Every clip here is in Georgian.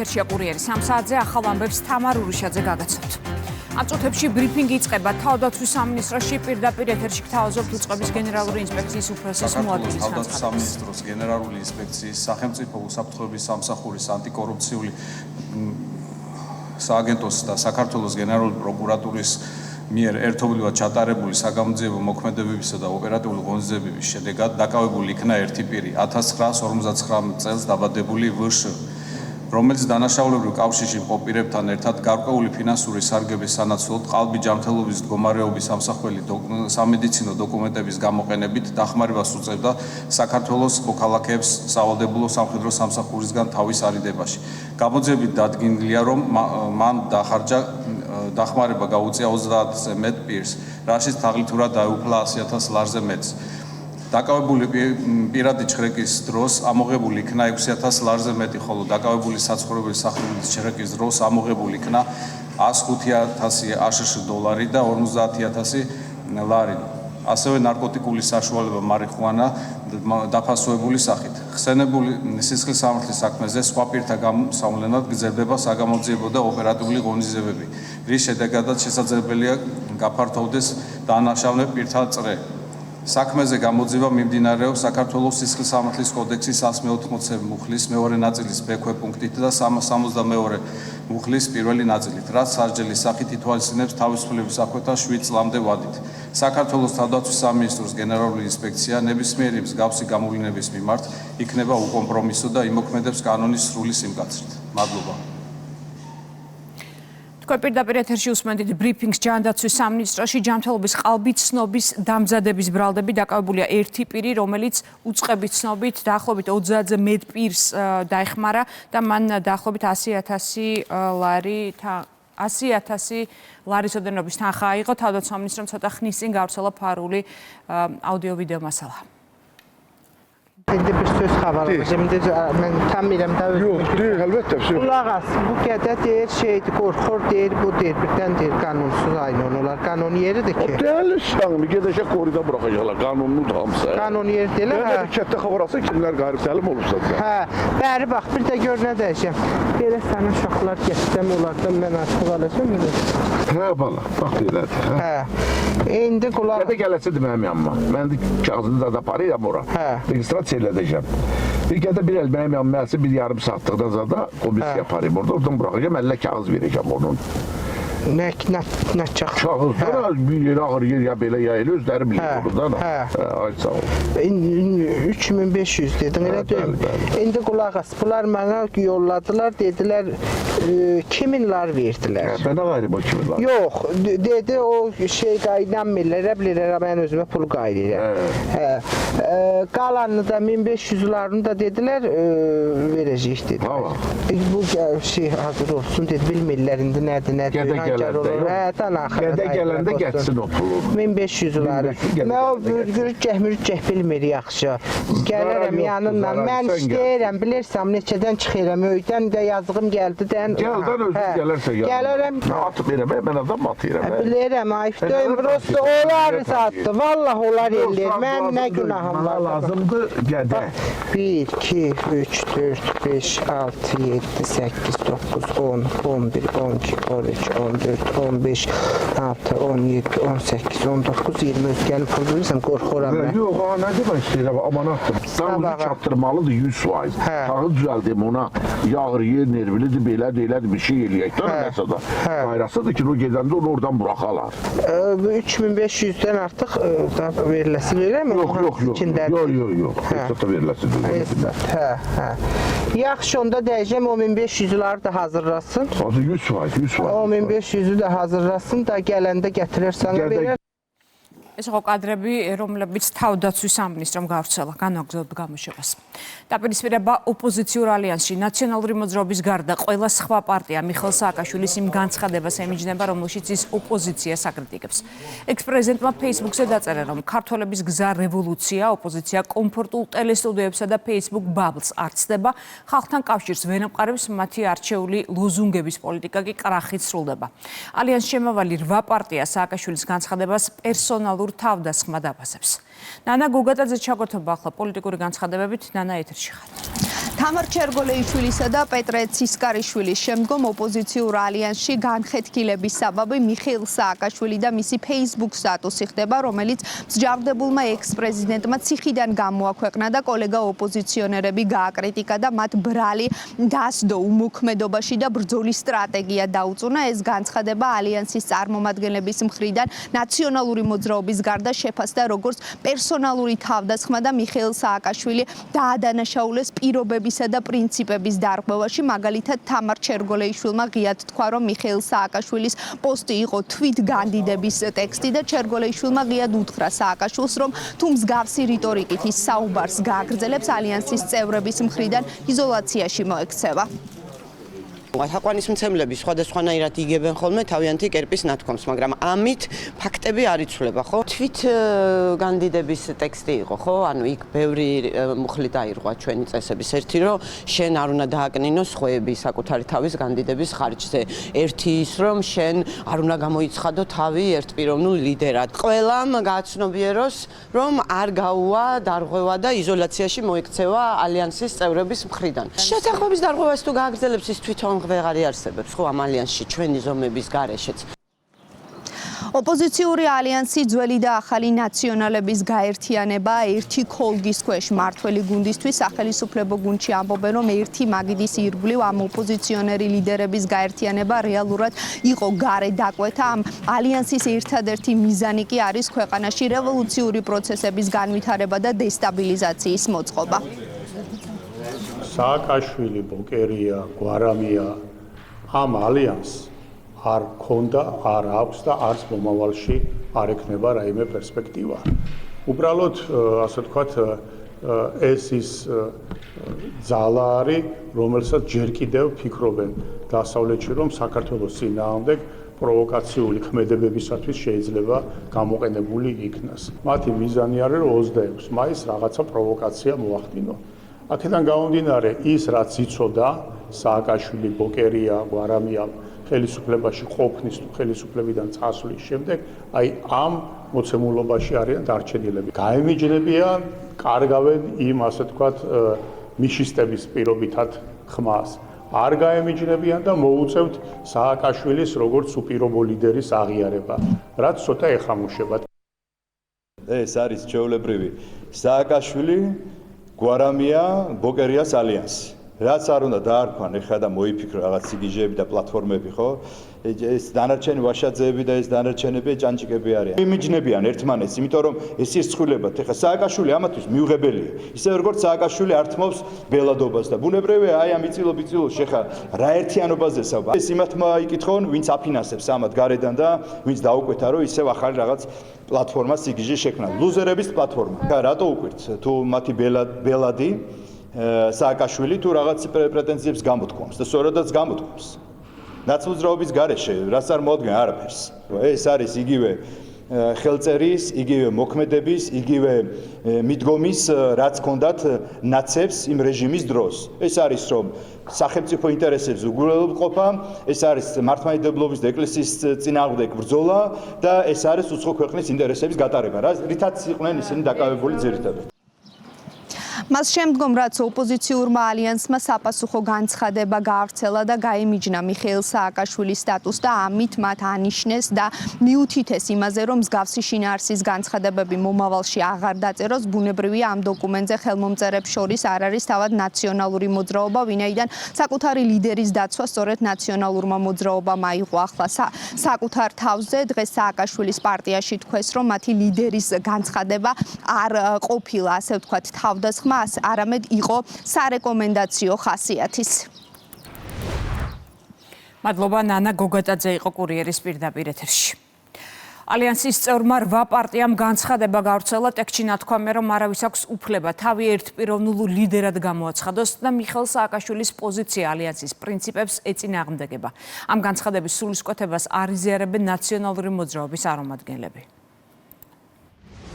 ეთერშია კურიერი 3 საათზე ახალ ამბებს თამარ ურიშაძე გაგაცნობთ. ამ წუთებში ბრიფინგი იწყება თავდაცვის სამინისტროში პირდაპირ ეთერში გთავაზობთ უწყების გენერალური ინსპექციის უფროსის მოადგილის განცხადებას. თავდაცვის სამინისტროს გენერალური ინსპექციის სახელმწიფო უსაფრთხოების სამსახურის ანტიკორუფციული სააგენტოს და საქართველოს გენერალური პროკურატურის მიერ ერთობლივად ჩატარებული საგამოძიებო მოქმედებებისა და ოპერატიული ღონისძიებების შედეგად დაკავებული იქნა ერთი პირი 1959 წელს დაბადებული ვშ, რომელიც დანაშაულებრივ კავშირში მყოფ პირებთან ერთად გარკვეული ფინანსური სარგების სანაცვლოდ ყალბი ჯანმრთელობის მდგომარეობის ამსახველი სამედიცინო დოკუმენტების გამოყენებით დახმარებას უწევდა საქართველოს მოქალაქეებს სავალდებულო სამხედრო სამსახურისგან თავის არიდებაში. გამოძიებით დადგინდილია, რომ მან დახმარება გაუწია 30-ზე მეტ პირს, რაშიც თაღლითურად დაეუფლა 100,000 ლარზე მეტს. დაკავებული პირადი ჩხრეკის დროს ამოღებული იქნა 6,000 ლარზე მეტი, ხოლო დაკავებული საცხოვრებელი სახლის ჩხრეკის დროს ამოღებული იქნა 105,000 აშშ დოლარი და 50,000 ლარი. ასევე ნარკოტიკული საშუალება მარიხუანა დაფასოებული სახით. ხსენებული სისხლის სამართლის საქმეზე სხვა პირთა გამოსავლენად გრძელდება საგამოძიებო და ოპერატიული ღონისძიებები, რის შედეგადაც შესაძლებელია გაფართოვდეს დანაშაულე პირთა წრე. საქმეზე გამოძიება მიმდინარეობს საქართველოს სისხლის სამართლის კოდექსის 180 მუხლის მეორე ნაწილის ბექვე პუნქტით და 62 მუხლის პირველი ნაწილით, რაც სასჯელის სახით ითვალისწინებს თავისუფლების აღკვეთას 7 წლამდე ვადით. საქართველოს თავდაცვის სამინისტროს გენერალური ინსპექცია ნებისმიერი მსგავსი გამოვლენების მიმართ იქნება უკომპრომისო და იმოქმედებს კანონის სრული სიმკაცრით. მადლობა. თქვენ პირდაპირ ეთერში უსმენთ ბრიფინგს ჯანდაცვის სამინისტროში. ჯანმრთელობის ყალბით ცნობის დამზადების ბრალდები დაკავებულია ერთი პირი, რომელიც უწყებით ცნობით დაახლოებით 30-ზე მეტ პირს დაეხმარა და მან დაახლოებით 100,000 ლარის ოდენობის თანხა აიღო. თავდაცვის სამინისტრომ ცოტა ხნის წინ გავრცელა ფარული აუდიო-ვიდეო მასალა. Söz havalı. Şimdi ben tam bilmem daha. Yok, değil elbette. Kulağız. Bu kadar değil şeydi, korkur değil, bu değil. Birden değil, kanunsuz aynı onlar. Kanun yeridir ki. Değerli sanırım, gidecek orada bırakacaklar. Kanunlu da hamsa. Kanun yeri değil ha. Ben harekette kavrası kimler garip selim olursa. Ha, bari bak bir de gör ne diyeceğim. Böyle sana şoklar geçsem onlardan ben artık alacağım. Ha bala, bak deyirlər. Ha. İndi kulağız. Qədə gələsidir mənim yanıma. Mən də kağızını da aparıram ora. Registrasiya edəcəm. Bir qədə bir el mənim yanıma gəlsə bir yarım saatlıqdan zada komissiya yaparım. Oradan bırakacağım, əllə kağız verəcəm onun. Ne çaq? Kağızlar bir yeri ağır yer ya belə ya elə özləri bilir oradan. Ay sağ ol. 3500 dedin elə deyil. İndi qulaq as. Bunlar mənə yolladılar, dedilər kiminlər verdilər? Mənə qayırım o kiminlər. Yox, dedi o şey qaynanmırlar, bilirlər mən özümə pul qayırıram. Qalanını da 1500'larını da dedilər verəcək dedilər. Bu şey hazır olsun dedi, bilmirlər indi nədir, Qədə gələndə getsin o pulu. 1500'ları. Mən o mürgürcək bilmir yaxşı. Gələrəm yanından. Mən istəyirəm, bilirsəm neçədən çıxıram. Öydən də yazığım gəldi dən. Gəldən özün gələrsə gəl. Gələrəm. At verəm, mən adam atıram. Bilirəm, ayıfdayım. Prosto onlar satdı. Vallah onlar eləyir. Mən nə günahım var. Lazımdır gədə. 1, 2, 3, 4, 5, 6, 7, 8, 9, 10, 11, 12, 13, 14, 15, 6, 17, 18, 19, 20 özgəli pul verirsən, qorxuram mən. Yox, nə demək istəyirəm, amanatdır. Sağlığı çatdırmalıdır 100%. Sağı düzəldim ona, yağır yer nervilidir, belədir, elədir, bir şey eləyək. Dönməsə da, qayrasıdır ki, o gedəndə onu oradan buraxalar. 3500-dən artıq veriləsi verirəm. Yox. Hesab da veriləsi deyil. Yaxşı, onda deyəcəm, o 1500'ları da hazırlasın. 100%. O 1500'ü də hazırlasın da gələndə gətirərsən verər. ეს იყო კადრები, რომლებიც თავდაცვის სამინისტრომ გავრცელა განაგრძობ გამოშვებას. დაპირისპირება ოპოზიციურ ალიანსში ნაციონალური მოძრაობის გარდა ყველა სხვა პარტია მიხეილ სააკაშვილის იმ განცხადებას ემიჯნება, რომელშიც ის ოპოზიციას აკრიტიკებს. ექს-პრეზიდენტმა Facebook-ზე დაწერა, რომ ქართველების გზა რევოლუცია, ოპოზიცია კომფორტულ ტელესტუდიოებსა და Facebook ბაბლს არ ცდება, ხალხთან კავშირს ვერ ემყარებს, მათი არჩეული ლოზუნგების პოლიტიკა კი კრახით სრულდება. ალიანსში შემავალი 8 პარტია სააკაშვილის განცხადებას პერსონალურ თავდასხმა დაფასებს. ნანა გოგატაძე ჩაგვერთობა ახლა პოლიტიკური განცხადებებით. ნანა ეთერში ხარ. თამარ ჩერგოლეიშვილისა და პეტრე ცისკარიშვილის შემდგომ ოპოზიციურ ალიანსში განხეთქილების საბაბი მიხეილ სააკაშვილი და მისი Facebook სტატუსი ხდება, რომელიც მსჯავრდებულმა ექს-პრეზიდენტმა ციხიდან გამოაქვეყნა და კოლეგა ოპოზიციონერები გააკრიტიკა და მათ ბრალი დასდო უმოქმედობაში და ბრძოლის სტრატეგია დაუწუნა. ეს განცხადება ალიანსის წარმომადგენლების მხრიდან ნაციონალური მოძრაობის გარდა შეფასდა როგორც პერსონალური თავდასხმა და მიხეილ სააკაშვილი დაადანაშაულეს პირობებისა და პრინციპების დარღვევაში. მაგალითად, თამარ ჩერგოლეიშვილმა ღიად თქვა, რომ მიხეილ სააკაშვილის პოსტი იყო თვითგანდიდების ტექსტი და ჩერგოლეიშვილმა ღიად უთხრა სააკაშვილს, რომ თუ მსგავსი რიტორიკით ის საუბარს გააგრძელებს, ალიანსის წევრების მხრიდან იზოლაციაში მოექცევა. თაყვანისმცემლები სხვადასხვანაირად იგებენ ხოლმე თავიანთი კერპის ნათქვამს, მაგრამ ამით ფაქტები არ იცვლება, ხო? თვით განდიდების ტექსტი იყო, ხო? ანუ იქ ბევრი მუხლი დაირღვა ჩვენი წესების. ერთი რომ შენ არ უნდა დააკნინო სხვაები საკუთარი თავის განდიდების ხარჯზე. ერთი ის რომ შენ არ უნდა გამოიცხადო თავი ერთპიროვნულ ლიდერად. ყველამ გააცნობიეროს, რომ არ გაუვა დარღვევა და იზოლაციაში მოექცევა ალიანსის წევრების მხრიდან. შეთანხმების დარღვევას თუ გააგრძელებს ის თვითონ ვეღარ იარსებებს ხო ამ ალიანსში ჩვენი ზომების გარეშეც. ოპოზიციური ალიანსი ძველი და ახალი ნაციონალების გაერთიანება ერთი ქოლგის ქვეშ მართველი გუნდისთვის სახელისუფლებო გუნდში ამბობენ, რომ ერთი მაგიდის ირგვლივ ამ ოპოზიციონერი ლიდერების გაერთიანება რეალურად იყო გარე დაკვეთა. ამ ალიანსის ერთადერთი მიზანი კი არის ქვეყანაში რევოლუციური პროცესების განვითარება და დესტაბილიზაციის მოწყობა. სააკაშვილი, ბოკერია, გვარამია ამ ალიანსს არ ქონდა, არ აქვს და არც მომავალში არ ექნება რაიმე პერსპექტივა. უბრალოდ, ასე ვთქვათ, ეს ის ძალა არის, რომელსაც ჯერ კიდევ ფიქრობენ დასავლეთში, რომ საქართველოს წინააღმდეგ პროვოკაციული ქმედებებისათვის შეიძლება გამოყენებული იქნას. მათი მიზანი არის, რომ 26 მაისს რაღაცა პროვოკაცია მოახდინო. აქედან გამომდინარე, ის რაც იცოდა სააკაშვილი, ბოკერია, გვარამია ხელისუფლებაში ყოფნის თუ ხელისუფლებიდან წასვლის შემდეგ, აი ამ მოცემულობაში არიან დარჩენილები. გაემიჯნებიან, კარგავენ იმ ასე ვთქვათ მიშისტების პირობითად ხმას. არ გაემიჯნებიან და მოუწევთ სააკაშვილის როგორც უპირობო ლიდერის აღიარება, რაც ცოტა ეხამუშება. ეს არის ჩვეულებრივი სააკაშვილი, გვარამია, ბოკერიას ალიანსი. რაც არ უნდა დაარქვან ეხლა და მოიფიქრო რაღაც სიგიჟეები და პლატფორმები, ხო? ეს დანარჩენი ვაშაძეები და ეს დანარჩენები ჭანჭიკები არიან. იმიჯნებიან ერთმანეთს, იმიტომ რომ ეს ისწხულებათ. ეხლა სააკაშვილი ამათვის მიუღებელია. ისე როგორც სააკაშვილი ართმობს ბელადობას და ბუნებრივია აი ამ იწილო-ბიწილოში ეხლა რა ერთიანობაზე საუბარი. ეს იმათმა იკითხონ, ვინც აფინანსებს ამათ გარედან და ვინც დაუკვეთა, რომ ისევ ახალი რაღაც პლატფორმა სიგიჟე შექმნა. ლუზერების პლატფორმა. რატო უკვირთ? თუ მათი ბელადი სააკაშვილი თუ რაღაც პრეტენზიებს გამოთქვამს და სწორედაც გამოთქვამს. ნაცნობების გარეშე რაც არ მოადგენ არაფერს. ეს არის იგივე ხელწერის, იგივე მოქმედების, იგივე მიდგომის, რაც ჰქონდათ ნაცებს იმ რეჟიმის დროს. ეს არის რომ სახელმწიფო ინტერესებს უგულებყოფა, ეს არის მართლმადიდებლობის და ეკლესიის წინააღმდეგ ბრძოლა და ეს არის უცხო ქვეყნის ინტერესების გატარება, რითაც იყვნენ ისინი დაკავებული ძირითადად. მას შემდგომ, რაც ოპოზიციურმა ალიანსმა საპასუხო განცხადება გაავრცელა და გაემიჯნა მიხეილ სააკაშვილის სტატუსს და ამით მათ ანიშნეს და მიუთითეს იმაზე, რომ მსგავსი შინაარსის განცხადებები მომავალში აღარ დაწეროს, ბუნებრივია ამ დოკუმენტზე ხელმომწერებს შორის არ არის თავად ნაციონალური მოძრაობა, ვინაიდან საკუთარი ლიდერის დაცვა სწორედ ნაციონალურმა მოძრაობამ აიღო. ახლა საკუთარ თავზე დღეს სააკაშვილის პარტიაში თქვეს, რომ მათი ლიდერის განცხადება არ ყოფილა, ასე ვთქვათ, თავდასხმა, არამედ იყო სარეკომენდაციო ხასიათის. მადლობა, ნანა გოგატაძე იყო კურიერის პირდაპირ ეთერში. ალიანსის წევრმა 8 პარტიამ განცხადება გავრცელა, ტექსტში ნათქვამია, რომ არავის აქვს უფლება თავი ერთპიროვნულ ლიდერად გამოაცხადოს და მიხეილ სააკაშვილის პოზიცია ალიანსის პრინციპებს ეწინააღმდეგება. ამ განცხადების სულისკვეთებას არ იზიარებენ ნაციონალური მოძრაობის წარმომადგენლები.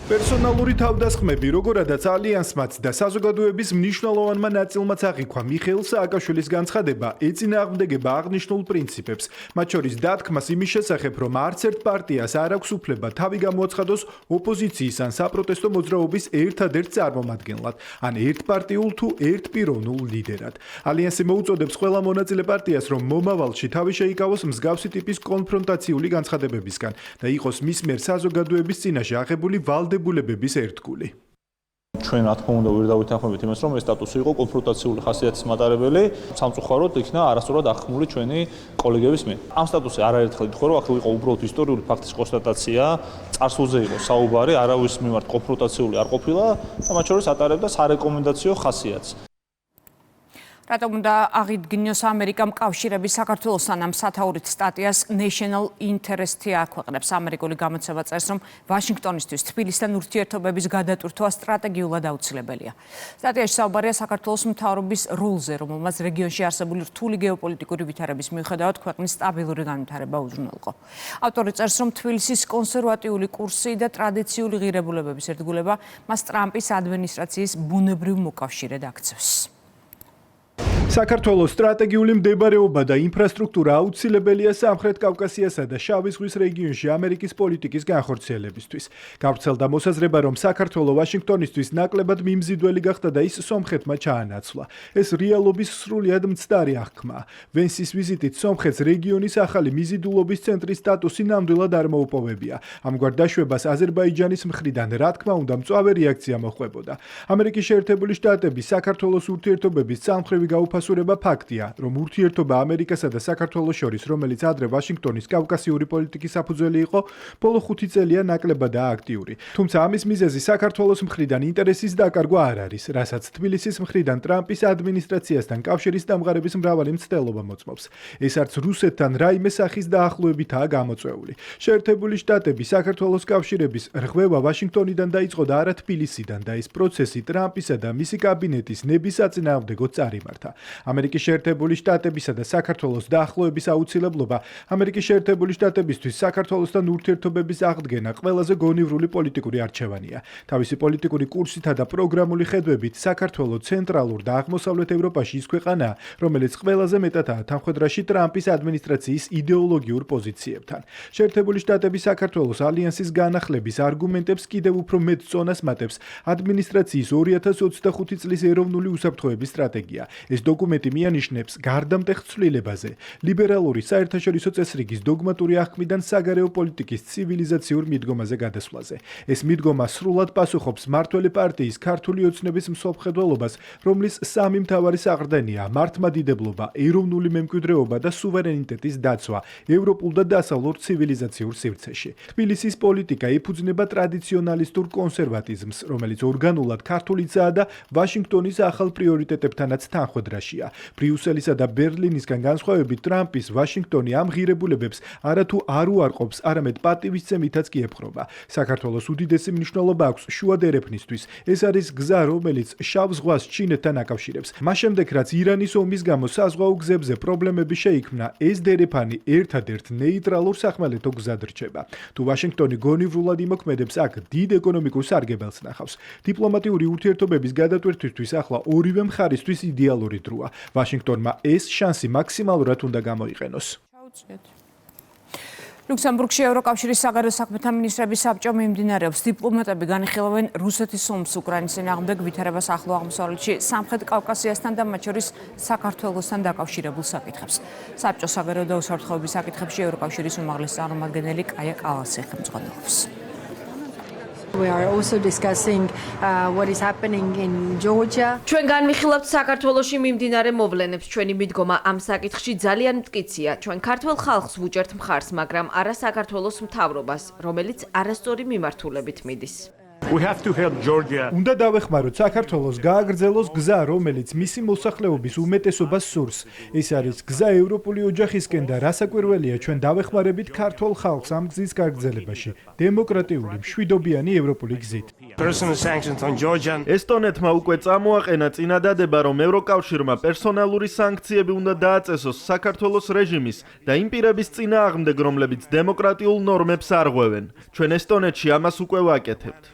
პერსონალური თავდასხმები, როგორადაც ალიანსმაც და საზოგადოების მნიშვნელოვანმა ნაწილმაც აღიქვა მიხეილ სააკაშვილის განცხადება, ეწინააღმდეგება აღნიშნულ პრინციპებს, მათ შორის დათქმას იმის შესახებ, რომ არც ერთ პარტიას არ აქვს უფლება თავი გამოაცხადოს ოპოზიციის ან საპროტესტო მოძრაობის ერთადერთ წარმომადგენლად, ან ერთპარტიულ თუ ერთპიროვნულ ლიდერად. ალიანსი მოუწოდებს ყველა მონაწილე პარტიას, რომ მომავალში თავი შეიკავოს მსგავსი ტიპის კონფრონტაციული განცხადებებისგან და იყოს მის მიერ საზოგადოების წინაშე აღებული ვალდებულებების ერთგული. ჩვენ რა თქმა უნდა ვერ დავითანხმებით იმას, რომ ეს სტატუსი იყო კონფრონტაციული ხასიათის მატარებელი, სამწუხაროდ იქნა არასწორად აღქმული ჩვენი კოლეგების მიერ. ამ სტატუსი არაერთხელ ითქვა, რომ აქ იყო უბრალოდ ისტორიული ფაქტის კონსტატაცია, წარსულზე იყო საუბარი, არავის მიმართ კონფრონტაციული არ ყოფილა და მათ შორის ატარებდა სარეკომენდაციო ხასიათს. რატომ უნდა აღიდგინოს ამერიკამ კავშირების საქართველოსთან ამ სათაურით სტატიას National Interest-ი აქვეყნებს. ამერიკული გამოცემა წერს, რომ ვაშინგტონისთვის თბილისთან ურთიერთობების გადატვირთვა სტრატეგიულად აუცილებელია. სტატიაში საუბარია საქართველოს მთავრობის როლზე, რომელმაც რეგიონში არსებული რთული გეოპოლიტიკური ვითარების მიუხედავად ქვეყნის სტაბილური განვითარება უზრუნველყო. ავტორი წერს, რომ თბილისის კონსერვატიული კურსი და ტრადიციული ღირებულებების ერთგულება მას ტრამპის ადმინისტრაციის ბუნებრივ მოკავშირედ აქცევს. საქართველოს სტრატეგიული მდებარეობა და ინფრასტრუქტურა აუცილებელია სამხრეთ კავკასიასა და შავი ზღვის რეგიონში ამერიკის პოლიტიკის განხორციელებისთვის. გავრცელდა მოსაზრება, რომ საქართველო ვაშინგტონისთვის ნაკლებად მიმზიდველი გახდა და ის სომხეთმა ჩაანაცვლა. ეს რეალობის სრულიად მცდარი აღქმაა. ვენსის ვიზიტით სომხეთს რეგიონის ახალი მიზიდულობის ცენტრის სტატუსი ნამდვილად არ მოუპოვებია. ამგვარ დაშვებას აზერბაიჯანის მხრიდან რა თქმა უნდა მწვავე რეაქცია მოჰყვებოდა. ამერიკის შეერთებული შტატების საქართველოს ურთიერთობების წამხრივი გაუფასურება ფაქტია, რომ ურთიერთობა ამერიკასა და საქართველოს შორის, რომელიც ადრე ვაშინგტონის კავკასიური პოლიტიკის საფუძველი იყო, ბოლო 5 წელია ნაკლებადაა აქტიური. თუმცა ამის მიზეზი საქართველოს მხრიდან ინტერესის დაკარგვა არ არის, რასაც თბილისის მხრიდან ტრამპის ადმინისტრაციასთან კავშირის დამყარების მრავალი მცდელობა მოწმობს. ეს არც რუსეთთან რაიმე სახის დაახლოებითაა გამოწვეული. შეერთებული შტატები საქართველოს კავშირების რღვევა ვაშინგტონიდან დაიწყო და არა თბილისიდან და ეს პროცესი ტრამპისა და მისი კაბინეტის ნების საწინააღმდეგოდ წარიმართა. ამერიკის შეერთებული შტატებისა და საქართველოს დაახლოების აუცილებლობა ამერიკის შეერთებული შტატებისთვის საქართველოსთან ურთიერთობების აღდგენა ყველაზე გონივრული პოლიტიკური არჩევანია. თავისი პოლიტიკური კურსითა და პროგრამული ხედვებით საქართველო ცენტრალურ და აღმოსავლეთ ევროპაში ის ქვეყანაა, რომელიც ყველაზე მეტადაა თანხმედრაში ტრამპის ადმინისტრაციის იდეოლოგიურ პოზიციებთან. შეერთებული შტატები საქართველოს ალიანსის განახლების არგუმენტებს კიდევ უფრო მეტ წონას მატებს ადმინისტრაციის 2025 წლის ეროვნული უსაფრთხოების სტრატეგია. ეს დოკუმენტი მიანიშნებს გარდამტეხ ცვლილებაზე, ლიბერალური საერთაშორისო წესრიგის დოგმატური აღქმიდან საგარეო პოლიტიკის ცივილიზაციურ მიდგომაზე გადასვლაზე. ეს მიდგომა სრულად პასუხობს მმართველი პარტიის ქართული ოცნების მსოფლმხედველობას, რომლის სამი მთავარი საყრდენია: მართლმადიდებლობა, ეროვნული მემკვიდრეობა და სუვერენიტეტის დაცვა ევროპულ და დასავლურ ცივილიზაციურ სივრცეში. თბილისის პოლიტიკა ეფუძნება ტრადიციონალისტურ კონსერვატიზმს, რომელიც ორგანულად ქართულიცაა და ვაშინგტონის ახალ პრიორიტეტებთანაც თანხმედრაშია. ბრიუსელისა და ბერლინისგან განსხვავებით ტრამპის ვაშინგტონი ამ ღირებულებებს არათუ არ უარყოფს, არამედ პატივისცემითაც კი epყრობა. საქართველოს უდიდესი მნიშვნელობა აქვს შუა დერეფნისთვის. ეს არის გზა, რომელიც შავ ზღვას ჩინეთთან აკავშირებს. მას შემდეგ, რაც ირანის ომის გამო საზღვაო გზებზე პრობლემები შეიქმნა, ეს დერეფანი ერთადერთ ნეიტრალურ სახმელეთო გზად რჩება. თუ ვაშინგტონი გონივრულად იმოქმედებს, აქ დიდ ეკონომიკურ სარგებელს ნახავს. დიპლომატიური ურთიერთობების გადატვირთვისთვის ახლა ორივე მხარისთვის იდეალური დროა. ვაშინგტონმა ეს შანსი მაქსიმალურად უნდა გამოიყენოს. ლუქსემბურგში ევროკავშირის საგარეო საქმეთა მინისტრების საბჭო მიმდინარეობს. დიპლომატები განიხილავენ რუსეთის ომს უკრაინის წინააღმდეგ ვითარებას ახლო აღმოსავლეთში, სამხრეთ კავკასიასთან და მათ შორის საქართველოსთან დაკავშირებულ საკითხებს. საბჭოს საგარეო და უსაფრთხოების საკითხებში ევროკავშირის უმაღლესი წარმომადგენელი კაია კალასი ხელმძღვანელობს. We are also discussing what is happening in Georgia. ჩვენ განვიხილავთ საქართველოში მიმდინარე მოვლენებს. ჩვენი მიდგომა ამ საკითხში ძალიან მტკიცია. ჩვენ ქართველ ხალხს ვუჭერთ მხარს, მაგრამ არა საქართველოს მთავრობას, რომელიც არასწორი მიმართულებით მიდის. უნდა დავეხმაროთ საქართველოს გააგრძელოს გზა, რომელიც მისი მოსახლეობის უმეტესობას სურს. ეს არის გზა ევროპული ოჯახისკენ და რასაკვირველია, ჩვენ დავეხმარებით ქართულ ხალხს ამ გზის გაგრძელებაში, დემოკრატიული, მშვიდობიანი ევროპული გზით. ესტონეთმა უკვე წამოაყენა წინადადება, რომ ევროკავშირმა პერსონალური სანქციები უნდა დააწესოს საქართველოს რეჟიმის და იმ პირების წინააღმდეგ, რომლებიც დემოკრატიულ ნორმებს არღვევენ. ჩვენ ესტონეთში ამას უკვე ვაკეთებთ.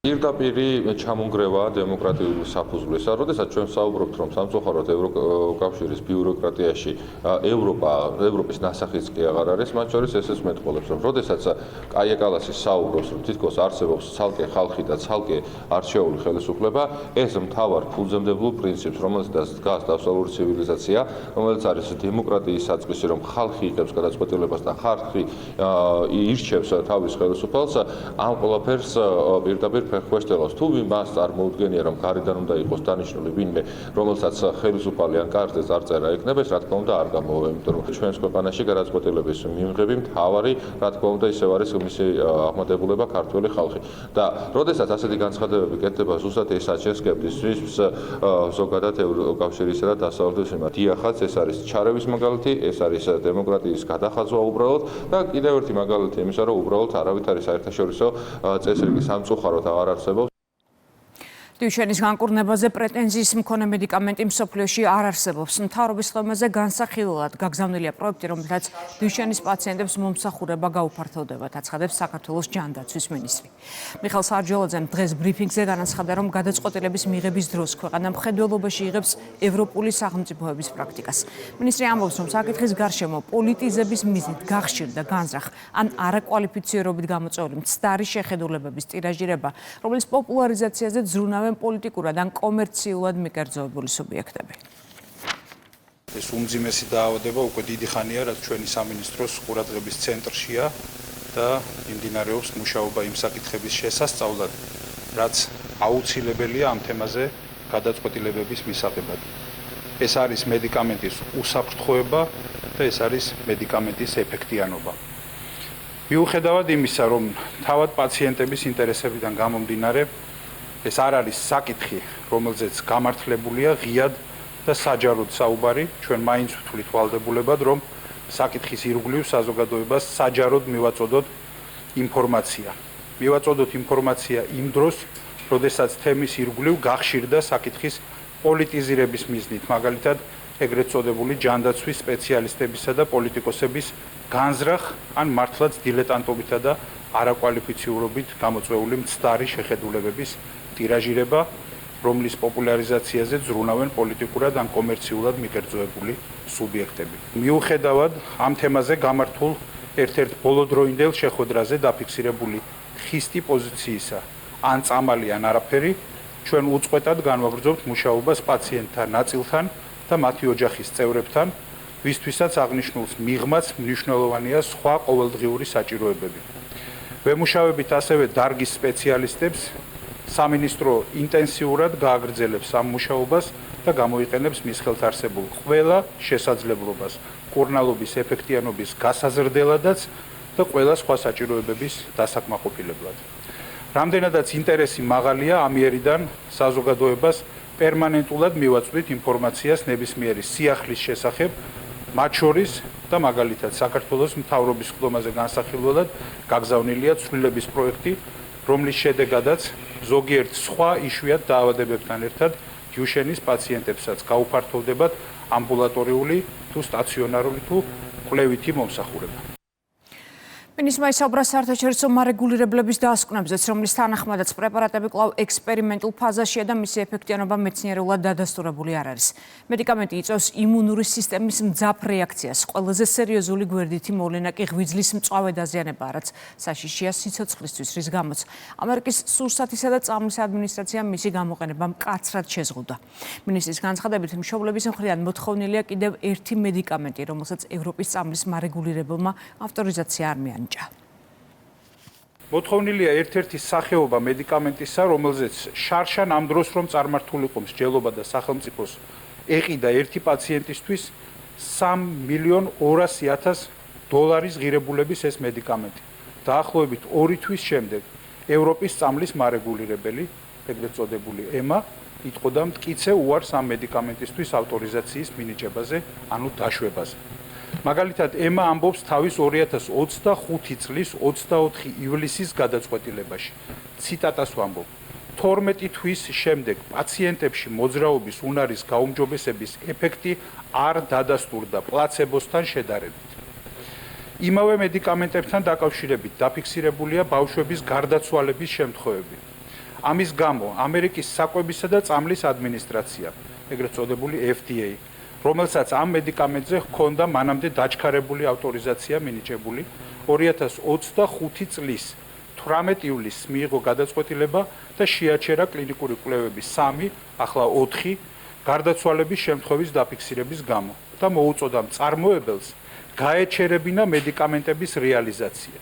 პირდაპირი ჩამონგრევა დემოკრატიული საფუძვლისა, როდესაც ჩვენ ვსაუბრობთ, რომ სამწუხაროდ ევროკავშირის ბიუროკრატიაში ევროპის ნასახიც კი აღარ არის, მათ შორის ესეც მეტყოლებს, რომ როდესაც კაია კალასი საუბრობს, რომ თითქოს არსებობს ცალკე ხალხი და ცალკე არჩეული ხელისუფლება, ეს მთავარ ფუძემდებულ პრინციპს, რომელზეც დგას დასავლური ცივილიზაცია, რომელიც არის დემოკრატიის საწყისი, რომ ხალხი იღებს გადაწყვეტილებას და ხალხი ირჩევს თავის ხელისუფალს, ამ ყველაფერს პირდაპირ ფერხუეშტელავს. თუ მას წარმოუდგენია, რომ გარედან უნდა იყოს დანიშნული ვინმე, რომელსაც ხელისუფალი ან კარზე წარწერა ექნება, ეს რა თქმა უნდა არ გამოვა, იმიტომ რომ ჩვენს ქვეყანაში გადაწყვეტილების მიღები მთავარი, რა თქმა უნდა, ისევ არის მისი აღმატებულება ქართველი ხალხი. და როდესაც ასეთი განცხადებები კეთდება, ზუსტად ეს აჩენს სკეპტიციზმს ზოგადად ევროკავშირისა და დასავლეთის მიმართ. დიახაც, ეს არის ჩარევის მაგალითი, ეს არის დემოკრატიის გადახაზვა უბრალოდ და კიდევ ერთი მაგალითი იმისა, რომ უბრალოდ არავით არის საერთაშორისო წესრიგი სამწუხაროდ აღარ არსებობს. დიუშენის განკურნებაზე პრეტენზიის მქონე მედიკამენტი მსოფლიოში არ არსებობს. მთავრობის ხმაზე განსახილველად გაგზავნილია პროექტი, რომელთაც დიუშენის პაციენტებს მომსახურება გაუფართოვდებათ, აცხადებს საქართველოს ჯანდაცვის მინისტრი. მიხეილ სარჯველაძემ დღეს ბრიფინგზე განაცხადა, რომ გადაწყვეტილების მიღების დროს ქვეყანა მხედველობაში იღებს ევროპული სახელმწიფოების პრაქტიკას. მინისტრი ამბობს, რომ საკითხის გარშემო პოლიტიზების მიზნით გახშირდა განზრახ ან არაკვალიფიცირებით გამოწვეული მცდარი შეხედულებების ტირაჟირება, რომელიც პოპულარიზაციაზე ზრუნავენ პოლიტიკურად ან კომერციულად მიკერძოებული სუბიექტები. ეს უმძიმესი დაავადება უკვე დიდი ხანია, რაც ჩვენი სამინისტროს ყურადღების ცენტრშია და მიმდინარეობს მუშაობა იმ საკითხების შესასწავლად, რაც აუცილებელია ამ თემაზე გადაწყვეტილებების მისაღებად. ეს არის მედიკამენტის უსაფრთხოება და ეს არის მედიკამენტის ეფექტიანობა. მიუხედავად იმისა, რომ თავად პაციენტების ინტერესებიდან გამომდინარე, ეს არ არის საკითხი, რომელზეც გამართლებულია ღიად და საჯაროდ საუბარი, ჩვენ მაინც ვთვლით ვალდებულებად, რომ საკითხის ირგვლივ საზოგადოებას საჯაროდ მივაწოდოთ ინფორმაცია. მივაწოდოთ ინფორმაცია იმ დროს, როდესაც თემის ირგვლივ გახშირდა საკითხის პოლიტიზირების მიზნით, მაგალითად, ეგრეთ წოდებული ჯანდაცვის სპეციალისტებისა და პოლიტიკოსების განზრახ ან მართლაც დილეტანტობითა და არაკვალიფიციურობით გამოწვეული მცდარი შეხედულებების ტირაჟირება, რომლის პოპულარიზაციაზე ზრუნავენ პოლიტიკურად ან კომერციულად მიკერძოებული სუბიექტები. მიუხედავად ამ თემაზე გამართულ ერთ-ერთ ბოლოდროინდელ შეხვედრაზე დაფიქსირებული ხისტი პოზიციისა, ან წამალი ან არაფერი, ჩვენ უწყვეტად განვაგრძობთ მუშაობას პაციენტთა ნაწილთან და მათი ოჯახის წევრებთან, ვისთვისაც აღნიშნულს მიღმაც მნიშვნელოვანია სხვა ყოველდღიური საჭიროებები. ვემუშავებით ასევე დარგის სპეციალისტებს, სამინისტრო ინტენსიურად გააგრძელებს ამ მუშაობას და გამოიყენებს მის ხელთ არსებულ ყველა შესაძლებლობას კურნალობის ეფექტიანობის გასაზრდელადაც და ყველა სხვა საჭიროებების დასაკმაყოფილებლად. რამდენადაც ინტერესი მაღალია ამიერიდან საზოგადოებას პერმანენტულად მივაწვდით ინფორმაციას ნებისმიერი სიახლის შესახებ, მათ შორის და მაგალითად საქართველოს მთავრობის ხდომაზე განსახილველად გაგზავნილია ცვლილების პროექტი, რომლის შედეგადაც ზოგიერთ სხვა იშვიათ დაავადებებთან ერთად დიუშენის პაციენტებსაც გაუფართოვდებათ ამბულატორიული თუ სტაციონარული თუ კვლევითი მომსახურება. მინისტრმა ისაუბრა საერთაშორისო მარეგულირებლების დასკვნებზეც, რომლის თანახმადაც პრეპარატები კვლავ ექსპერიმენტულ ფაზაშია და მისი ეფექტიანობა მეცნიერულად დადასტურებული არ არის. მედიკამენტი იწვევს იმუნური სისტემის მძაფ რეაქციას. ყველაზე სერიოზული გვერდითი მოვლენა კი ღვიძლის მწვავე დაზიანება, რაც საშიშია სიცოცხლისთვის, რის გამოც ამერიკის სურსათისა და წამლის ადმინისტრაციამ მისი გამოყენება მკაცრად შეზღუდა. მინისტრის განცხადებით, მშობლების მხრიდან მოთხოვნილია კიდევ ერთი მედიკამენტი, რომელსაც ევროპის წამლის მარეგულირებელმა ავტორიზაცია არ მიანიჭა. მოთხოვნილია ერთ-ერთი სახეობა მედიკამენტისა, რომელზეც შარშან ამ დროს რომ წარმართულიყო მსჯელობა და სახელმწიფოს ეყიდა ერთი პაციენტისთვის $3,200,000 ღირებულების ეს მედიკამენტი. დაახლოებით 2 თვის შემდეგ ევროპის წამლის მარეგულირებელი, ეგრეთ წოდებული EMA, იტყოდა მტკიცე უარს ამ მედიკამენტისთვის ავტორიზაციის მინიჭებაზე, ანუ დაშვებაზე. მაგალითად, EMA ამბობს თავის 2025 წლის 24 ივლისის გადაწყვეტილებაში. ციტატას ვამბობ: 12 თვის შემდეგ პაციენტებში მოძრაობის უნარის გაუმჯობესების ეფექტი არ დადასტურდა პლაცებოსთან შედარებით. იმავე მედიკამენტებთან დაკავშირებით დაფიქსირებულია ბავშვების გარდაცვალების შემთხვევები. ამის გამო ამერიკის საკვებისა და წამლის ადმინისტრაცია, ეგრეთ წოდებული FDA, რომელსაც ამ მედიკამენტზე ჰქონდა მანამდე დაჩქარებული ავტორიზაცია მინიჭებული 2025 წლის 18 ივლისს მიიღო გადაწყვეტილება და შეაჩერა კლინიკური კვლევების 3, ახლა 4 გარდაცვალების შემთხვევის დაფიქსირების გამო და მოუწოდა მწარმოებელს გაეჩერებინა მედიკამენტების რეალიზაცია.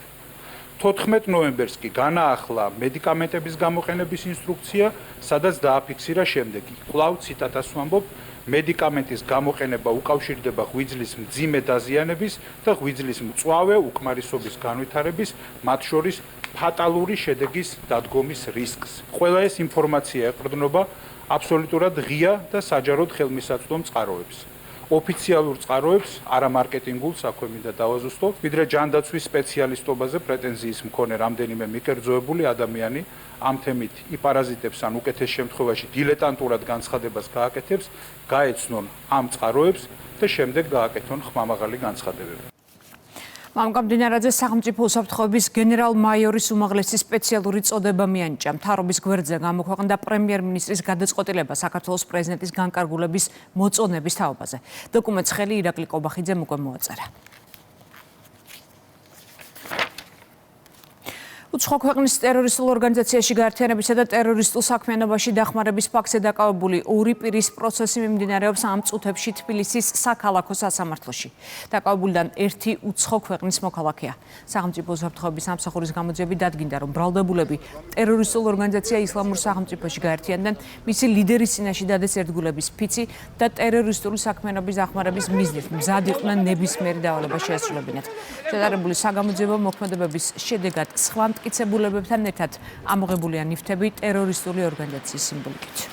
14 ნოემბერს კი განაახლა მედიკამენტების გამოყენების ინსტრუქცია, სადაც დააფიქსირა შემდეგი. კვლავ ციტატას ვამბობ, მედიკამენტის გამოყენება უკავშირდება ღვიძლის მძიმე დაზიანების და ღვიძლის მწვავე უკმარისობის განვითარების, მათ შორის ფატალური შედეგის დადგომის რისკს. ყველა ეს ინფორმაცია ეყრდნობა აბსოლუტურად ღია და საჯაროდ ხელმისაწვდომ წყაროებს. ოფიციალურ წყაროებს, არა მარკეტინგულ, საქმე მინდა დავაზუსტო, ვიდრე ჯანდაცვის სპეციალისტობაზე პრეტენზიის მქონე რამდენიმე მიკერძოებული ადამიანი ამ თემით იპარაზიტებს ან უკეთეს შემთხვევაში დილეტანტურად განცხადებას გააკეთებს, გაეცნონ ამ წყაროებს და შემდეგ გააკეთონ ხმამაღალი განცხადებები. მამკამდინარაძე სახელმწიფო უსაფრთხოების გენერალ-მაიორის უმაღლესი სპეციალური წოდება მიანიჭა. მთავრობის გვერდზე გამოქვეყნდა პრემიერ-მინისტრის გადაწყვეტილება საქართველოს პრეზიდენტის განკარგულების მოწონების თაობაზე. დოკუმენტს ხელი ირაკლი კობახიძემ უკვე მოაწერა. უცხო ქვეყნის ტერორისტულ ორგანიზაციაში გაერთიანებისა და ტერორისტულ საქმიანობაში დახმარების ფაქტზე დაკავებული ორი პირის პროცესი მიმდინარეობს ამ წუთებში თბილისის საქალაქო სასამართლოში. დაკავებულიდან ერთი უცხო ქვეყნის მოქალაქეა. სახელმწიფო უსაფრთხოების სამსახურის გამოძიებით დადგინდა, რომ ბრალდებულები ტერორისტულ ორგანიზაცია ისლამურ სახელმწიფოში გაერთიანდნენ, მისი ლიდერის წინაშე დადეს ერთგულების ფიცი და ტერორისტული საქმიანობის დახმარების მიზნით მზად იყვნენ ნებისმიერი დავალება შეესრულებინათ. შედარებული საგამოძიებო მოქმედებების შედეგად სხვა მტკიცებულებებთან ერთად ამოღებულია ნივთები ტერორისტული ორგანიზაციის სიმბოლიკით.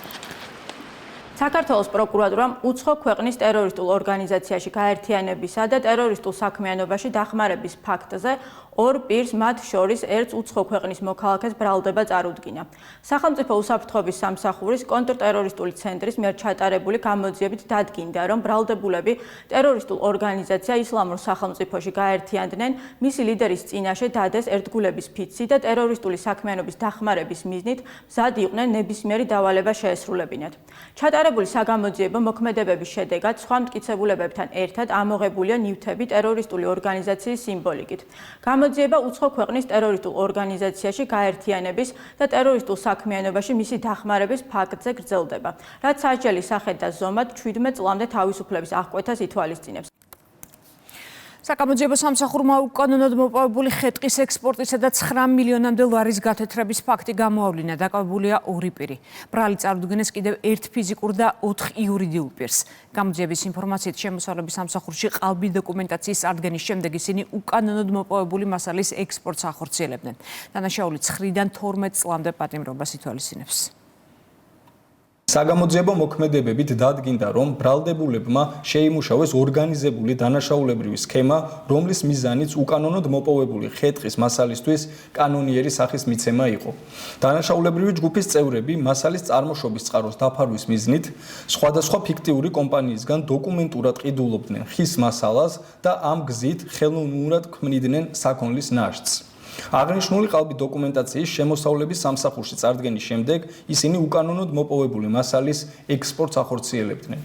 საქართველოს პროკურატურამ უცხო ქვეყნის ტერორისტულ ორგანიზაციაში გაერთიანებისა და ტერორისტულ საქმიანობაში დახმარების ფაქტზე ორ პირს, მათ შორის ერთ უცხო ქვეყნის მოქალაქეს ბრალდება წარუდგინა. სახელმწიფო უსაფრთხოების სამსახურის კონტრტერორისტული ცენტრის მიერ ჩატარებული გამოძიებით დადგინდა, რომ ბრალდებულები ტერორისტულ ორგანიზაცია ისლამურ სახელმწიფოში გაერთიანდნენ, მისი ლიდერის წინაშე დადეს ერთგულების ფიცი და ტერორისტული საქმიანობის დახმარების მიზნით მზად იყვნენ ნებისმიერი დავალება შეესრულებინათ. ჩატარებული საგამოძიებო მოქმედებების შედეგად სხვა მტკიცებულებებთან ერთად ამოღებულია ნივთები ტერორისტული ორგანიზაციის სიმბოლიკით. გამოძიება უცხო ქვეყნის ტერორისტულ ორგანიზაციაში გაერთიანების და ტერორისტულ საქმიანობაში მისი დახმარების ფაქტზე გრძელდება, რაც სასჯელის სახით და ზომად 17 წლამდე თავისუფლების აღკვეთას ითვალისწინებს. საკამოძიებო სამსახურმა უკანონოდ მოპოვებული ხე-ტყის ექსპორტისა და 9 მილიონამდე ლარის გათეთრების ფაქტი გამოავლინა. დაკავებულია ორი პირი. ბრალი წარუდგინეს კიდევ ერთ ფიზიკურ და 4 იურიდიულ პირს. გამოძიების ინფორმაციით შემოსავლების სამსახურში ყალბი დოკუმენტაციის წარდგენის შემდეგ ისინი უკანონოდ მოპოვებული მასალის ექსპორტს ახორციელებდნენ. დანაშაული 9-დან 12 წლამდე პატიმრობას ითვალისწინებს. საგამოძიებო მოქმედებებით დადგინდა, რომ ბრალდებულებმა შეიმუშავეს ორგანიზებული დანაშაულებრივი სქემა, რომლის მიზანიც უკანონოდ მოპოვებული ხე-ტყის მასალისთვის კანონიერი სახის მიცემა იყო. დანაშაულებრივი ჯგუფის წევრები მასალის წარმოშობის წყაროს დაფარვის მიზნით სხვადასხვა ფიქტიური კომპანიისგან დოკუმენტურად ყიდულობდნენ ხის მასალას და ამ გზით ხელოვნურად ქმნიდნენ საქონლის ნაშთს. აღნიშნული ყალბი დოკუმენტაციის შემოსავლების სამსახურში წარდგენის შემდეგ ისინი უკანონოდ მოპოვებული მასალის ექსპორტს ახორციელებდნენ.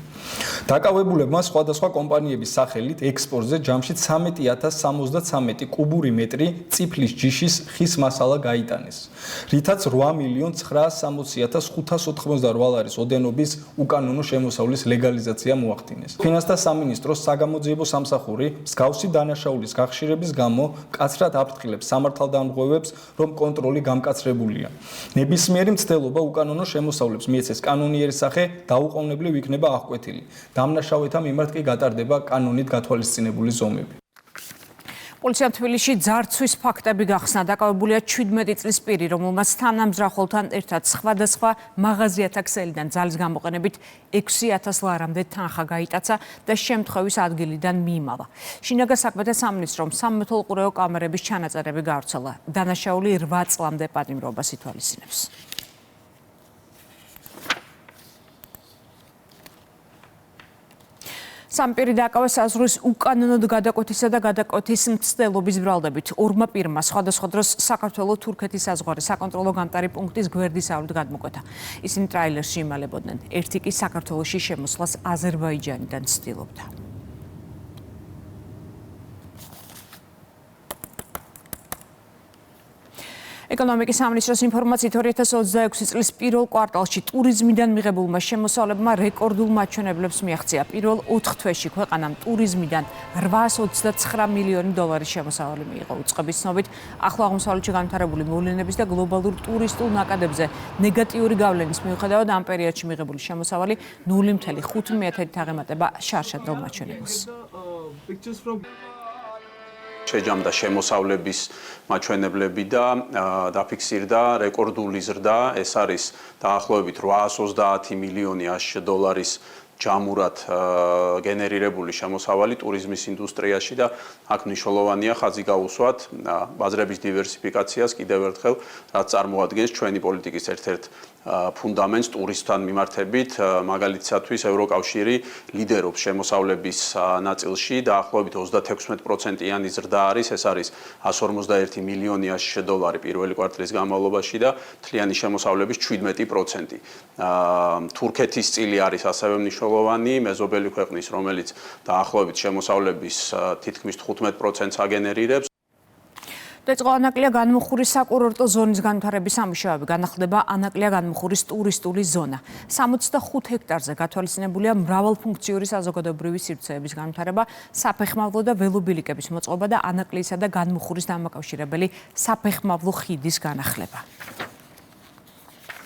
დაკავებულებმა სხვადასხვა კომპანიების სახელით ექსპორტზე ჯამში 13073 კუბური მეტრი წიფლის ჯიშის ხის მასალა გაიტანეს, რითაც 8,960,588 ლარის ოდენობის უკანონო შემოსავლის ლეგალიზაცია მოახდინეს. ფინანსთა სამინისტროს საგამოძიებო სამსახური მსგავსი დანაშაულის გახშირების გამო მკაცრად აფრთხილებს სამართალდამღებებს, რომ კონტროლი გამკაცრებულია. ნებისმიერი მცდელობა უკანონო შემოსავლებს მიეცეს კანონიერი სახე დაუყოვნებლივ იქნება აღკვეთილი. დამნაშავეთა მიმართ კი გატარდება კანონით გათვალისწინებული ზომები. პოლიციამ თბილისში ძარცვის ფაქტები გახსნა. დაკავებულია 17 წლის პირი, რომელმაც თანამძრახველთან ერთად სხვადასხვა მაღაზიათა ქსელიდან ძალის გამოყენებით 6000 ლარამდე თანხა გაიტაცა და შემთხვევის ადგილიდან მიიმალა. შინაგან საქმეთა სამინისტრომ სამმეთოლყურეო კამერების ჩანაწერები გავრცელა. დანაშაული 8 წლამდე პატიმრობას ითვალისწინებს. სამპირი დაკავა საზღვრის უკანონოდ გადაკვეთისა და გადაკვეთის მცდელობის ბრალდებით. ორმა პირმა სხვადასხვა დროს საქართველო-თურქეთის საზღვარი საკონტროლო გამტარი პუნქტის გვერდისავლით გადმოკვეთა. ისინი ტრაილერში იმალებოდნენ. ერთი კი საქართველოში შემოსვლას აზერბაიჯანიდან ცდილობდა. ეკონომიკის სამინისტროს ინფორმაციით 2026 წლის პირველ კვარტალში ტურიზმიდან მიღებულმა შემოსავლებმა რეკორდულ მაჩვენებლებს მიაღწია. პირველ 4 თვეში ქვეყანამ ტურიზმიდან 829 მილიონი დოლარის შემოსავალი მიიღო. უწყების ცნობით, ახლო აღმოსავლეთში განვითარებული მოვლენების და გლობალურ ტურისტულ ნაკადებზე ნეგატიური გავლენის მიუხედავად ამ პერიოდში მიღებული შემოსავალი 0.5-ით აღემატება შარშანდელ მაჩვენებელს. შეჯამდა შემოსავლების მაჩვენებლები და დაფიქსირდა რეკორდული ზრდა. ეს არის დაახლოებით 830 მილიონი $ASH ჯამურად გენერირებული შემოსავალი ტურიზმის ინდუსტრიაში და აქ მნიშვნელოვანია ხაზი გაუსვათ ბაზრების დივერსიფიკაციას კიდევ ერთხელ, რაც წარმოადგენს ჩვენი პოლიტიკის ერთ-ერთ ფუნდამენტს ტურისტთან მიმართებით. მაგალითისათვის ევროკავშირი ლიდერობს შემოსავლების ნაწილში, დაახლოებით 36%-იანი ზრდა არის, ეს არის 151 მილიონი $ASH პირველი კვარტალის განმავლობაში და მთლიანი შემოსავლების 17%. თურქეთის წილი არის ასევე მნიშვნელოვანი, მეზობელი ქვეყნის, რომელიც დაახლოებით შემოსავლების თითქმის 15%-ს აგენერირებს. დაიწყო ანაკლია განმუხურის საკურორტო ზონის განვითარების სამუშაოები. განახლდება ანაკლია განმუხურის ტურისტული ზონა. 65 ჰექტარზე გათვალისწინებულია მრავალფუნქციური საზოგადოებრივი სივრცეების განვითარება, საფეხმავლო და ველობილიკების მოწყობა და ანაკლიისა და განმუხურის დამაკავშირებელი საფეხმავლო ხიდის განახლება.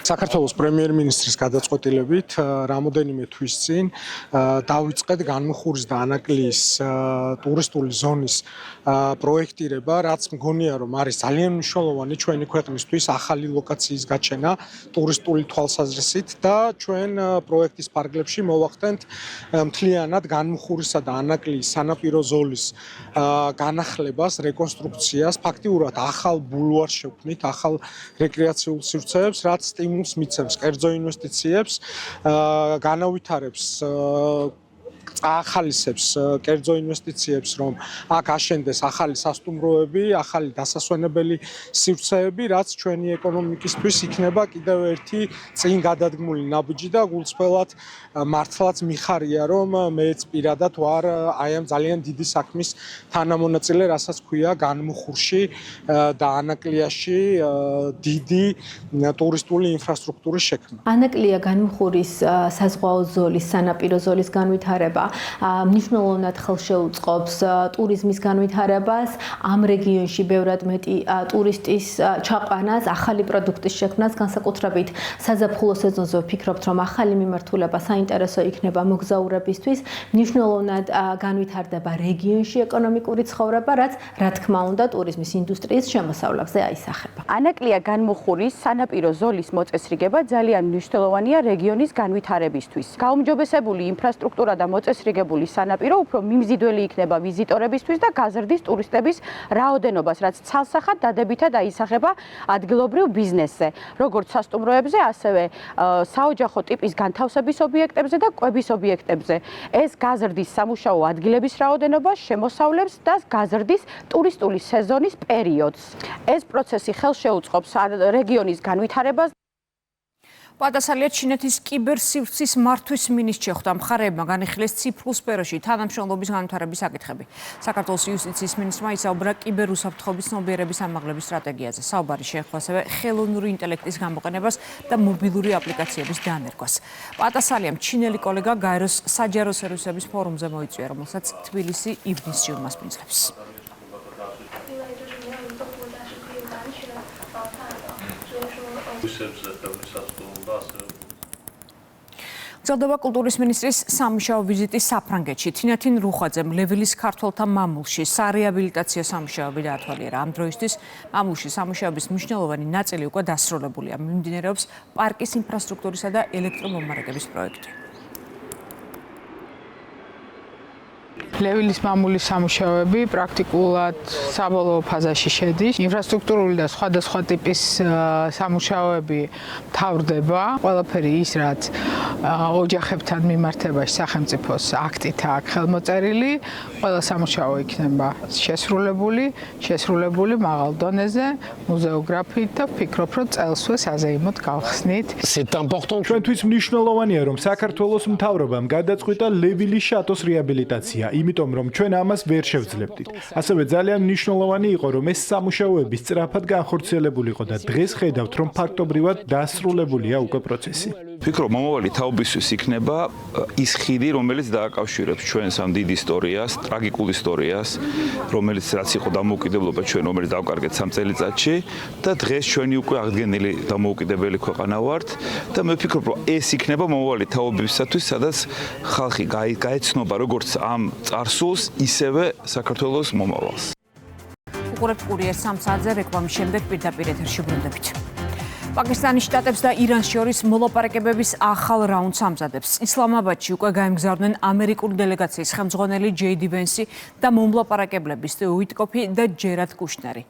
საქართველოს პრემიერ-მინისტრის გადაწყვეტილებით რამოდენიმე თვის წინ დავიწყეთ განმუხურის და ანაკლიის ტურისტული ზონის პროექტირება, რაც მგონია რომ არის ძალიან მნიშვნელოვანი ჩვენი ქვეყნისთვის ახალი ლოკაციის გაჩენა ტურისტული თვალსაზრისით და ჩვენ პროექტის ფარგლებში მოვახდენთ მთლიანად განმუხურისა და ანაკლიის სანაპირო ზოლის განახლებას, რეკონსტრუქციას, ფაქტიურად ახალ ბულვარს შევქმნით, ახალ რეკრეაციულ სივრცეებს, რაც მიცემს კერძო ინვესტიციებს, განავითარებს ახალისებს კერძო ინვესტიციებს, რომ აქ აშენდეს ახალი სასტუმროები, ახალი დასასვენებელი სივრცეები, რაც ჩვენი ეკონომიკისთვის იქნება კიდევ ერთი წინ გადადგმული ნაბიჯი და გულწრფელად მართლაც მიხარია, რომ მეც პირადად ვარ აი ამ ძალიან დიდი საქმის თანამონაწილე, რასაც ქვია განმუხურში და ანაკლიაში დიდი ტურისტული ინფრასტრუქტურის შექმნა. ანაკლია განმუხურის საზღვაო ზოლის, სანაპირო ზოლის განვითარება მნიშვნელოვნად ხელშეუწყობს ტურიზმის განვითარებას, ამ რეგიონში ბევრად მეტი ტურისტის ჩაყვანას, ახალი პროდუქტის შექმნას, განსაკუთრებით საზაფხულო სეზონზე ვფიქრობთ, რომ ახალი მიმართულება საინტერესო იქნება მოგზაურებისთვის, მნიშვნელოვნად განვითარდება რეგიონში ეკონომიკური ცხოვრება, რაც რა თქმა უნდა ტურიზმის ინდუსტრიის შემოსავლებზე აისახება. ანაკლია განმუხურის სანაპირო ზოლის მოწესრიგება ძალიან მნიშვნელოვანია რეგიონის განვითარებისთვის. გაუმჯობესებული ინფრასტრუქტურა და მოწესრიგებული სანაპირო უფრო მიმზიდველი იქნება ვიზიტორებისთვის და გაზრდის ტურისტების რაოდენობას, რაც ცალსახად დადებითად აისახება ადგილობრივ ბიზნესზე, როგორც სასტუმროებზე, ასევე საოჯახო ტიპის განთავსების ობიექტებზე და კვების ობიექტებზე. ეს გაზრდის სამუშაო ადგილების რაოდენობას, შემოსავლებს და გაზრდის ტურისტული სეზონის პერიოდს. ეს პროცესი ხელშეუწყობს რეგიონის განვითარებას. პატასალია ჩინეთის კიბერსივრცის მართვის მინისტრს შეხვდა. მხარეებმა განიხილეს ციფრულ სფეროში თანამშრომლობის განვითარების საკითხები. საქართველოს იუსტიციის მინისტრმა ისაუბრა კიბერუსაფრთხოების ცნობიერების ამაღლების სტრატეგიაზე. საუბარი შეეხო ასევე ხელოვნური ინტელექტის გამოყენებას და მობილური აპლიკაციების დანერგვას. პატასალიამ ჩინელი კოლეგა გაეროს საჯარო სერვისების ფორუმზე მოიწვია, რომელსაც თბილისი ივნისში უმასპინძლებს. გრძელდება კულტურის მინისტრის სამუშაო ვიზიტი საფრანგეთში. თინათინ რუხვაძემ ლევილის ქართველთა მამულში სარეაბილიტაციო სამუშაოები დაათვალიერა. ამ დროისთვის მამულში სამუშაოების მნიშვნელოვანი ნაწილი უკვე დასრულებულია. მიმდინარეობს პარკის ინფრასტრუქტურისა და ელექტრომომარაგების პროექტი. ლევილის მამული სამუშაოები პრაქტიკულად საბოლოო ფაზაში შედის. ინფრასტრუქტურული და სხვადასხვა ტიპის სამუშაოები მთავრდება. ყველაფერი ის, რაც ოჯახებთან მიმართებაში სახელმწიფოს აქტით აქვს ხელმოწერილი, ყველა სამუშაო იქნება შესრულებული მაღალ დონეზე, მუზეოგრაფიით და ვფიქრობ, რომ წელსვე საზეიმოდ გავხსნით. ჩვენთვის მნიშვნელოვანია, რომ საქართველოს მთავრობამ გადაწყვიტა ლევილის შატოს რეაბილიტაცია, იმიტომ რომ ჩვენ ამას ვერ შევძლებდით. ასევე ძალიან მნიშვნელოვანი იყო, რომ ეს სამუშაოები სწრაფად განხორციელებულიყო და დღეს ხედავთ, რომ ფაქტობრივად დასრულებულია უკვე პროცესი. ვფიქრობ, მომავალი თაობისთვის იქნება ის ხიდი, რომელიც დააკავშირებს ჩვენს ამ დიდ ისტორიას, ტრაგიკულ ისტორიას, რომელიც რაც იყო დამოუკიდებლობა ჩვენ, რომელიც დავკარგეთ 3 წელიწადში და დღეს ჩვენი უკვე აღდგენილი დამოუკიდებელი ქვეყანა ვართ და მე ვფიქრობ, რომ ეს იქნება მომავალი თაობებისათვის, სადაც ხალხი გაეცნობა როგორც ამ წარსულს, ისევე საქართველოს მომავალს. უყურებთ კურიერს 3 საათზე რეკლამის შემდეგ პირდაპირ ეთერში ბრუნდებით. პაკისტანის შტატებს და իրანს შორის მოლაპარაკებების ახალ რაუნდს ამზადებს. ისლამაბადში უკვე გაემგზავრნენ ამერიკული დელეგაციის ხელმძღვანელი ჯეიდი ვენსი და მომლაპარაკებლები სტივ უიტკოფი და ჯერად კუშნერი.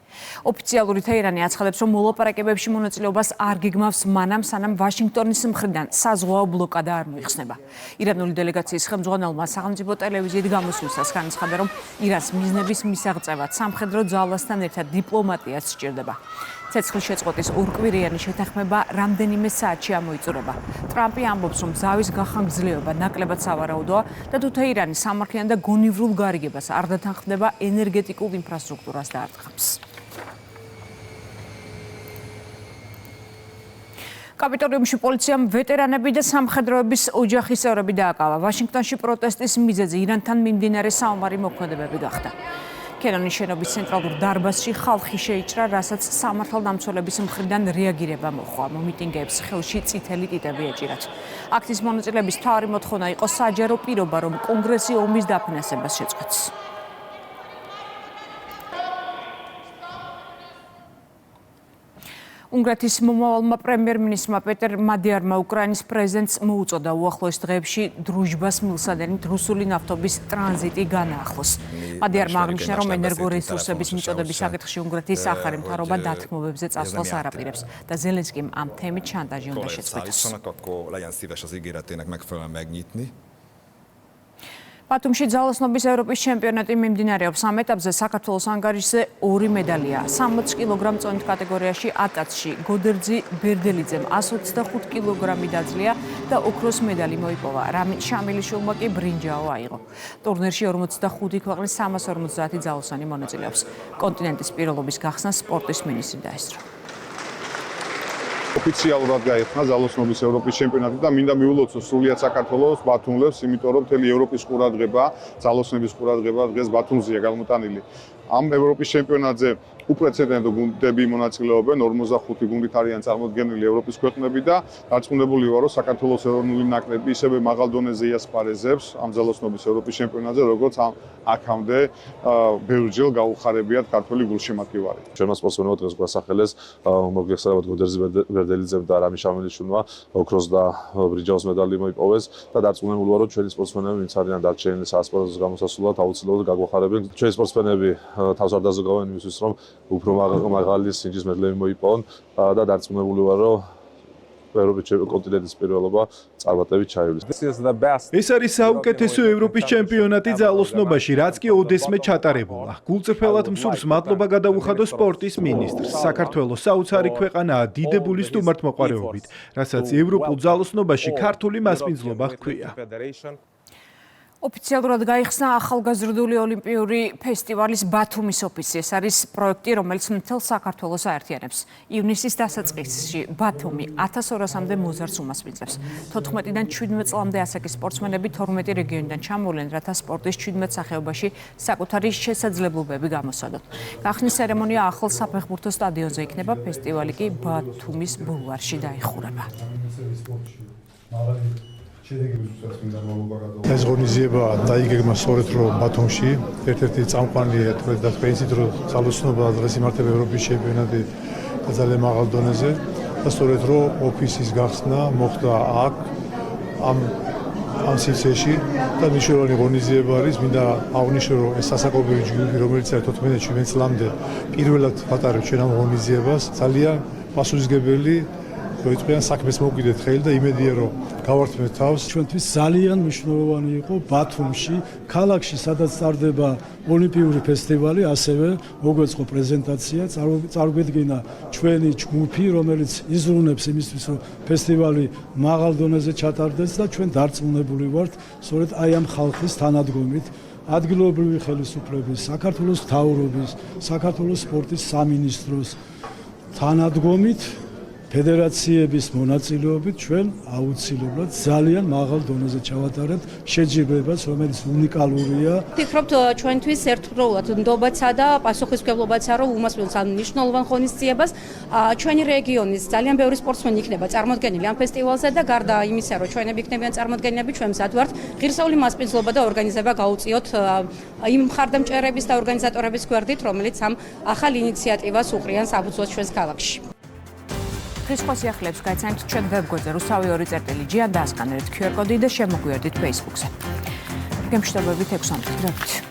ოფიციალური თეირანი აცხადებს, რომ მოლაპარაკებებში მონაწილეობას არ გიგმავს მანამ, სანამ ვაშინგტონის მხრიდან საზღვაო ბლოკადა არ მოიხსნება. ირანული დელეგაციის ხელმძღვანელმა სახელმწიფო ტელევიზიით გამოსვლისას განაცხადა, რომ իրანს მიზნების მისაღწევად სამხედრო ძალასთან ერთად დიპლომატიაც სჭირდება. ცეცხლის შეწყვეტის ორკვირიანი შეთანხმება რამდენიმე საათში ამოიწურება. ტრამპი ამბობს, რომ ზავის გახანგრძლივება ნაკლებად სავარაუდოა და თუ თეირანი სამართლიან და გონივრულ გარიგებას არ დათანხმდება, ენერგეტიკულ ინფრასტრუქტურას დაარტყამს. კაპიტოლიუმში პოლიციამ ვეტერანები და სამხედროების ოჯახის წევრები დააკავა. ვაშინგტონში პროტესტის მიზეზი ირანთან მიმდინარე საომარი მოქმედებები გახდა. კენონის შენობის ცენტრალურ დარბაზში ხალხი შეიჭრა, რასაც სამართალდამცველების მხრიდან რეაგირება მოჰყვა. მომიტინგეებს ხელში წითელი ტიტები ეჭირათ. აქტის მონაწილეების მთავარი მოთხოვნა იყო საჯარო პირობა, რომ კონგრესი ომის დაფინანსებას შეწყვეტს. უნგრეთის მომავალმა პრემიერ-მინისტრმა პეტერ მადიარმა უკრაინის პრეზიდენტს მოუწოდა უახლოეს დღეებში დრუჟბას მილსადენით რუსული ნავთობის ტრანზიტი განაახლოს. მადიარმა აღნიშნა, რომ ენერგორესურსების მიწოდების საკითხში უნგრეთის ახალი მთავრობა დათმობებზე წასვლას არ აპირებს და ზელენსკიმ ამ თემით შანტაჟი უნდა შეწყვეტოს. ბათუმში ძალოსნობის ევროპის ჩემპიონატი მიმდინარეობს. ამ ეტაპზე საქართველოს ანგარიშზე 2 მედალია. 60 კილოგრამ წონით კატეგორიაში ატაცში გოდერძი ბერდელიძემ 125 კილოგრამი დაძლია და ოქროს მედალი მოიპოვა. რამინ შამილიშვილმა კი ბრინჯაო აიღო. ტურნირში 45 ქვეყნის 350 ძალოსანი მონაწილეობს. კონტინენტის პირველობის გახსნას სპორტის მინისტრი დაესწრო. ოფიციალურად გაიხსნა ძალოსნობის ევროპის ჩემპიონატი და მინდა მიულოცო სრულიად საქართველოს ბათუმლებს, იმიტომ რომ მთელი ევროპის ყურადღება, ძალოსნების ყურადღება დღეს ბათუმზეა გამოტანილი. ამ ევროპის ჩემპიონატზე უპრეცედენტო გუნდები მონაწილეობენ, 45 გუნდით არიან წარმოდგენილი ევროპის ქვეყნები და დარწმუნებული ვარ, რომ საქართველოს ეროვნული ნაკრები ისევე მაღალ დონეზე იასპარეზებს ამ ძალოსნობის ევროპის ჩემპიონატზე, როგორც აქამდე ბევრჯერ გაუხარებიათ ქართველი გულშემატკივარი. ჩვენმა სპორტსმენებმა დღეს გვასახელეს მოგეხსენებათ გოდერძი ბერდელიძემ და რამინ შამილიშვილმა ოქროს და ბრინჯაოს მედალი მოიპოვეს და დარწმუნებული ვარ, რომ ჩვენი სპორტსმენები, ვინც არიან დარჩენილი საასპარეზოს გამოსასვლელად, აუცილებლად გაგვახარებენ. ჩვენი სპორტსმენები თავს არ დაზოგავენ იმისთვის, რომ უფრო მაღალი სინჯის მედლები მოიპოვონ და დარწმუნებული ვარ, რომ ევროპის კონტინენტის პირველობა წარმატებით ჩაივლის. ეს არის საუკეთესო ევროპის ჩემპიონატი ძალოსნობაში, რაც კი ოდესმე ჩატარებულა. გულწრფელად მსურს მადლობა გადაუხადო სპორტის მინისტრს. საქართველოს საოცარი ქვეყანაა დიდებული სტუმართმოყვარეობით, რასაც ევროპულ ძალოსნობაში ქართული მასპინძლობა ჰქვია. ოფიციალურად გაიხსნა ახალგაზრდული ოლიმპიური ფესტივალის ბათუმის ოფისი. ეს არის პროექტი, რომელიც მთელ საქართველოს აერთიანებს. ივნისის დასაწყისში ბათუმი 1200-მდე მოზარდს უმასპინძლებს. 14-დან 17 წლამდე ასაკის სპორტსმენები 12 რეგიონიდან ჩამოვლენ, რათა სპორტის 17 სახეობაში საკუთარი შესაძლებლობები გამოსცადონ. გახსნის ცერემონია ახალ საფეხბურთო სტადიონზე იქნება, ფესტივალი კი ბათუმის ბულვარში დაიხურება. ეს ღონისძიება დაიგეგმა სწორედ რომ ბათუმში ერთ-ერთი წამყვანია და პრინციპით რომ ძალოსნობა დღეს იმართება ევროპის ჩემპიონატი ძალიან მაღალ დონეზე და სწორედ რომ ოფისის გახსნა მოხდა აქ ამ ამ სივრცეში და მნიშვნელოვანი ღონისძიება არის. მინდა აღვნიშნო, რომ ეს სასაკობრივი ჯგუფი, რომელიც 14 წლამდე პირველად ვატარებ ჩვენ ამ ღონისძიებას, ძალიან პასუხისმგებელი მოიწვიან საქმეს მოვკიდეთ ხელი და იმედია რომ გავართმევთ თავს. ჩვენთვის ძალიან მნიშვნელოვანი იყო ბათუმში, ქალაქში, სადაც ტარდება ოლიმპიური ფესტივალი, ასევე მოგვეწყო პრეზენტაცია, წარგვედგინა ჩვენი ჯგუფი, რომელიც იზრუნებს იმისთვის, რომ ფესტივალი მაღალ დონეზე ჩატარდეს და ჩვენ დარწმუნებული ვართ, სწორედ აი ამ ხალხის თანადგომით, ადგილობრივი ხელისუფლების, საქართველოს მთავრობის, საქართველოს სპორტის სამინისტროს თანადგომით ფედერაციების მონაწილეობით ჩვენ აუცილებლად ძალიან მაღალ დონეზე ჩავატარებთ შეჯიბრებას, რომელიც უნიკალურია. ვფიქრობთ, ჩვენთვის ერთდროულად ნდობაცა და პასუხისმგებლობაცა, რომ უმასპინძლობთ ამ მნიშვნელოვან ღონისძიებას. ჩვენი რეგიონის ძალიან ბევრი სპორტსმენი იქნება წარმოდგენილი ამ ფესტივალზე და გარდა იმისა, რომ ჩვენები იქნებიან წარმოდგენილები, ჩვენ მზად ვართ ღირსეული მასპინძლობა და ორგანიზება გაუწიოთ იმ მხარდამჭერების და ორგანიზატორების გვერდით, რომელიც ამ ახალ ინიციატივას უყრიან საფუძვლად ჩვენს ქალაქში. ხის სხვა სიახლეებს გაიცანით ჩვენ ვებგვერდზე rusavi2.gr და ასკანერით QR კოდი და შემოგვიერთდით Facebook-ზე. გემშვიდობებით 6 ამბით.